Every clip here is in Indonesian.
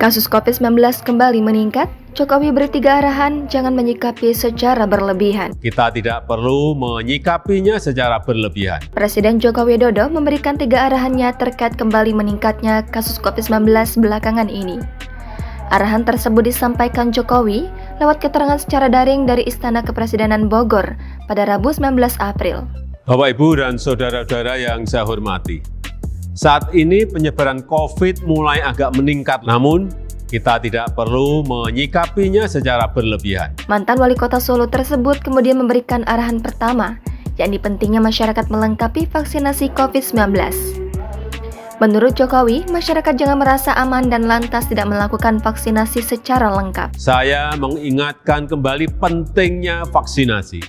Kasus COVID-19 kembali meningkat, Jokowi beri 3 arahan jangan menyikapi secara berlebihan. Kita tidak perlu menyikapinya secara berlebihan. Presiden Joko Widodo memberikan 3 arahannya terkait kembali meningkatnya kasus COVID-19 belakangan ini. Arahan tersebut disampaikan Jokowi lewat keterangan secara daring dari Istana Kepresidenan Bogor pada Rabu 19 April. Bapak, Ibu, dan saudara-saudara yang saya hormati, saat ini penyebaran COVID mulai agak meningkat, namun kita tidak perlu menyikapinya secara berlebihan. Mantan Wali Kota Solo tersebut kemudian memberikan arahan pertama, yakni pentingnya masyarakat melengkapi vaksinasi COVID-19. Menurut Jokowi, masyarakat jangan merasa aman dan lantas tidak melakukan vaksinasi secara lengkap. Saya mengingatkan kembali pentingnya vaksinasi,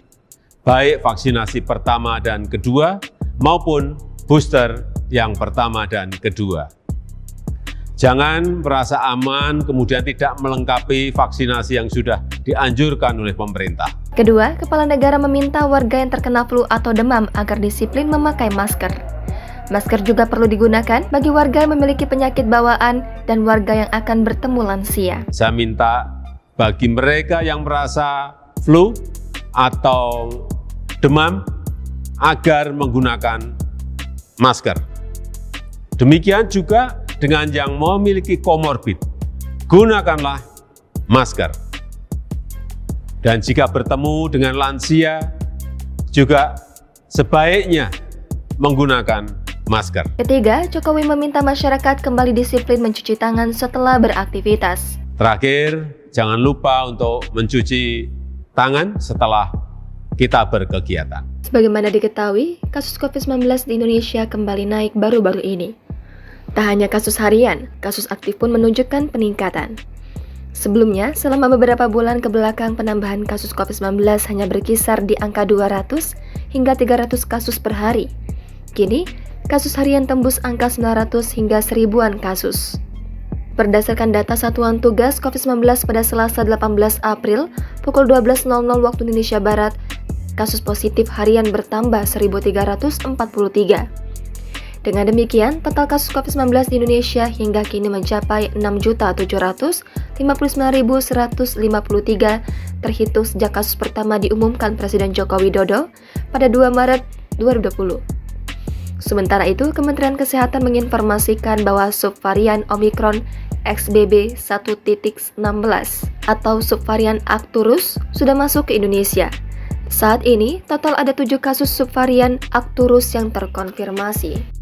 baik vaksinasi pertama dan kedua maupun booster yang pertama dan kedua. Jangan merasa aman kemudian tidak melengkapi vaksinasi yang sudah dianjurkan oleh pemerintah. Kedua, Kepala Negara meminta warga yang terkena flu atau demam agar disiplin memakai masker. Masker juga perlu digunakan bagi warga yang memiliki penyakit bawaan dan warga yang akan bertemu lansia. Saya minta bagi mereka yang merasa flu atau demam agar menggunakan masker. Demikian juga dengan yang memiliki komorbid, gunakanlah masker. Dan jika bertemu dengan lansia, juga sebaiknya menggunakan masker. Ketiga, Jokowi meminta masyarakat kembali disiplin mencuci tangan setelah beraktivitas. Terakhir, jangan lupa untuk mencuci tangan setelah kita berkegiatan. Sebagaimana diketahui, kasus COVID-19 di Indonesia kembali naik baru-baru ini. Tak hanya kasus harian, kasus aktif pun menunjukkan peningkatan. Sebelumnya, selama beberapa bulan kebelakang penambahan kasus COVID-19 hanya berkisar di angka 200 hingga 300 kasus per hari. Kini, kasus harian tembus angka 900 hingga 1000-an kasus. Berdasarkan data Satuan Tugas COVID-19 pada Selasa 18 April pukul 12.00 waktu Indonesia Barat, kasus positif harian bertambah 1.343. Dengan demikian, total kasus COVID-19 di Indonesia hingga kini mencapai 6.759.153 terhitung sejak kasus pertama diumumkan Presiden Joko Widodo pada 2 Maret 2020. Sementara itu, Kementerian Kesehatan menginformasikan bahwa subvarian Omicron XBB 1.16 atau subvarian Arcturus sudah masuk ke Indonesia. Saat ini, total ada 7 kasus subvarian Arcturus yang terkonfirmasi.